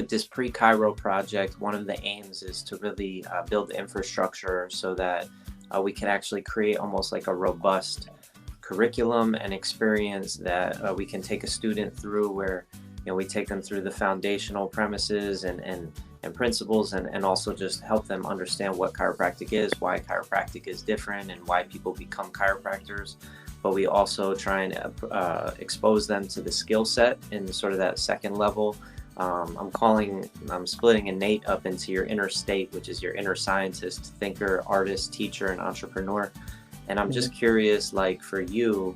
with this Pre Chiro project, one of the aims is to really build infrastructure so that we can actually create almost like a robust curriculum and experience that we can take a student through, where we take them through the foundational premises and principles, and also just help them understand what chiropractic is, why chiropractic is different, and why people become chiropractors. But we also try and expose them to the skill set in sort of that second level. I'm splitting innate up into your inner state, which is your inner scientist, thinker, artist, teacher, and entrepreneur. And I'm just curious, like for you,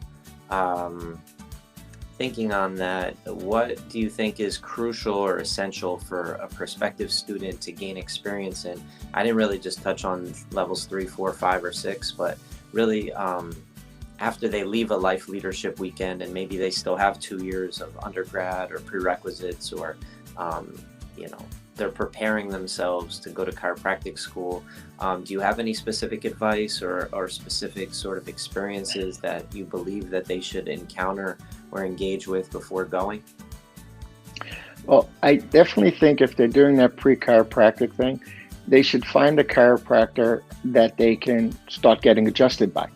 thinking on that, what do you think is crucial or essential for a prospective student to gain experience in? I didn't really just touch on levels 3, 4, 5, or 6, but really after they leave a life leadership weekend and maybe they still have 2 years of undergrad or prerequisites, or they're preparing themselves to go to chiropractic school. Do you have any specific advice or specific sort of experiences that you believe that they should encounter or engage with before going? Well, I definitely think if they're doing that pre-chiropractic thing, they should find a chiropractor that they can start getting adjusted by.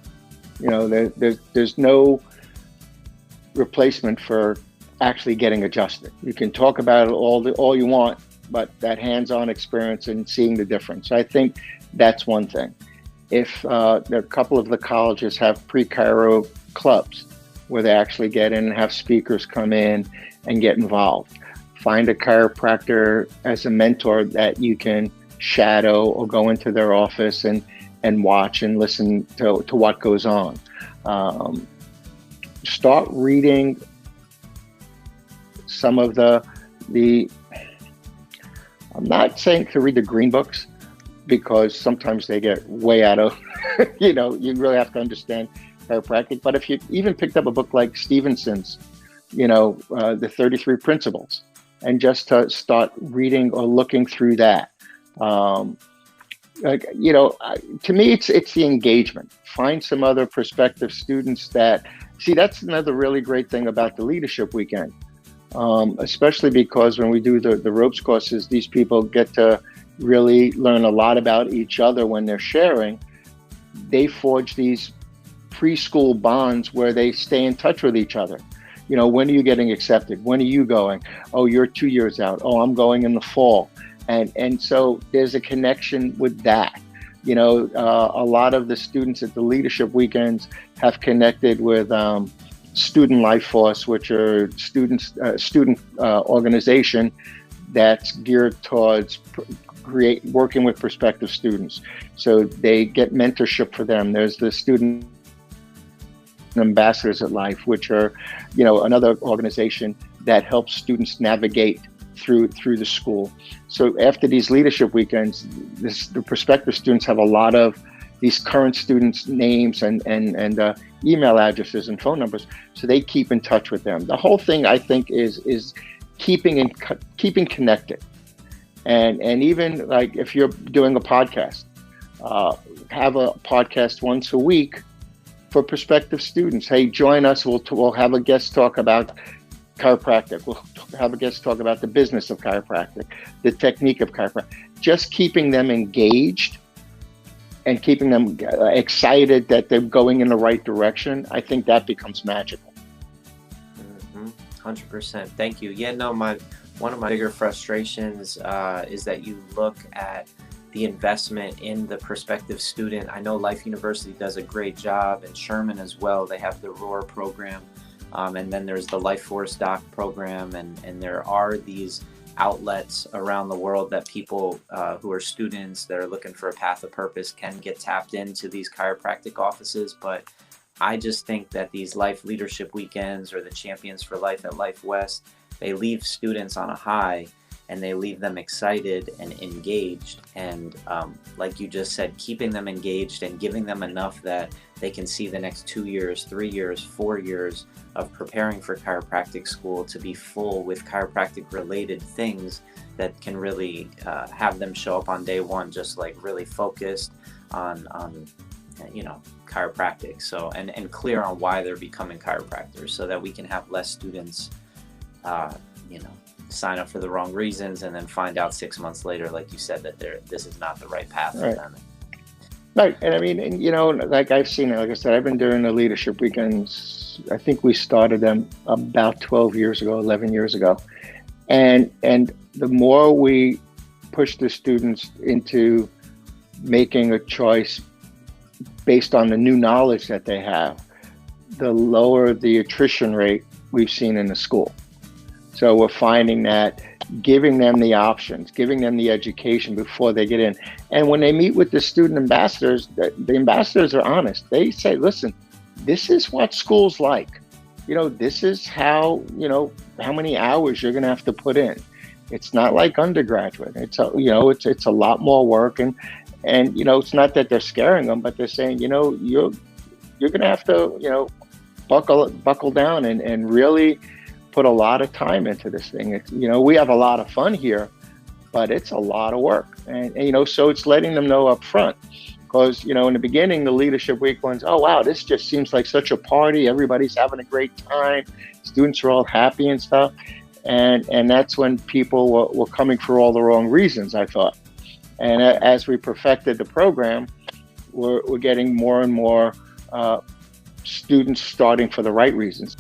There's no replacement for actually getting adjusted. You can talk about it all you want, but that hands-on experience and seeing the difference. I think that's one thing. If a couple of the colleges have Pre Chiro Clubs where they actually get in and have speakers come in and get involved, find a chiropractor as a mentor that you can shadow or go into their office and watch and listen to what goes on. Start reading some of the I'm not saying to read the green books, because sometimes they get way out of, you really have to understand chiropractic. But if you even picked up a book like Stevenson's, the 33 Principles, and just to start reading or looking through that, to me, it's the engagement. Find some other prospective students that's another really great thing about the leadership weekend. Especially because when we do the ropes courses, these people get to really learn a lot about each other when they're sharing. They forge these preschool bonds where they stay in touch with each other. When are you getting accepted? When are you going? Oh, you're 2 years out. Oh, I'm going in the fall. And so there's a connection with that. A lot of the students at the leadership weekends have connected with Student Life Force, which are student organization that's geared towards working with prospective students. So they get mentorship for them. There's the Student Ambassadors at Life, which are, another organization that helps students navigate through the school. So after these leadership weekends, the prospective students have a lot of these current students' names and email addresses and phone numbers, so they keep in touch with them. The whole thing, I think, is keeping connected. And even like if you're doing a podcast, have a podcast once a week for prospective students. Hey, join us. We'll have a guest talk about chiropractic. We'll have a guest talk about the business of chiropractic, the technique of chiropractic. Just keeping them engaged and keeping them excited that they're going in the right direction, I think that becomes magical. 100%. Thank you. Yeah, no, one of my bigger frustrations is that you look at the investment in the prospective student. I know Life University does a great job, and Sherman as well. They have the Roar program, and then there's the Life Force Doc program, and there are these outlets around the world that people who are students that are looking for a path of purpose can get tapped into these chiropractic offices. But I just think that these life leadership weekends or the Champions for Life at Life West, they leave students on a high and they leave them excited and engaged. And like you just said, keeping them engaged and giving them enough that they can see the next 2 years, 3 years, 4 years of preparing for chiropractic school to be full with chiropractic related things that can really have them show up on day one, just like really focused on chiropractic. So, and clear on why they're becoming chiropractors, so that we can have less students, sign up for the wrong reasons and then find out 6 months later, like you said, that this is not the right path for Right. them. Right. And I mean, and, like I've seen it, like I said, I've been doing the leadership weekends. I think we started them about 12 years ago, 11 years ago. And the more we push the students into making a choice based on the new knowledge that they have, the lower the attrition rate we've seen in the school. So we're finding that giving them the options, giving them the education before they get in. And when they meet with the student ambassadors, the ambassadors are honest. They say, listen, this is what school's like. This is how, how many hours you're going to have to put in. It's not like undergraduate. It's a lot more work. And it's not that they're scaring them, but they're saying, you're going to have to, buckle down and really put a lot of time into this thing. It's, we have a lot of fun here, but it's a lot of work. And so it's letting them know up front, because, in the beginning, the leadership week ones, oh, wow, this just seems like such a party. Everybody's having a great time. Students are all happy and stuff. And that's when people were coming for all the wrong reasons, I thought. And as we perfected the program, we're getting more and more students starting for the right reasons.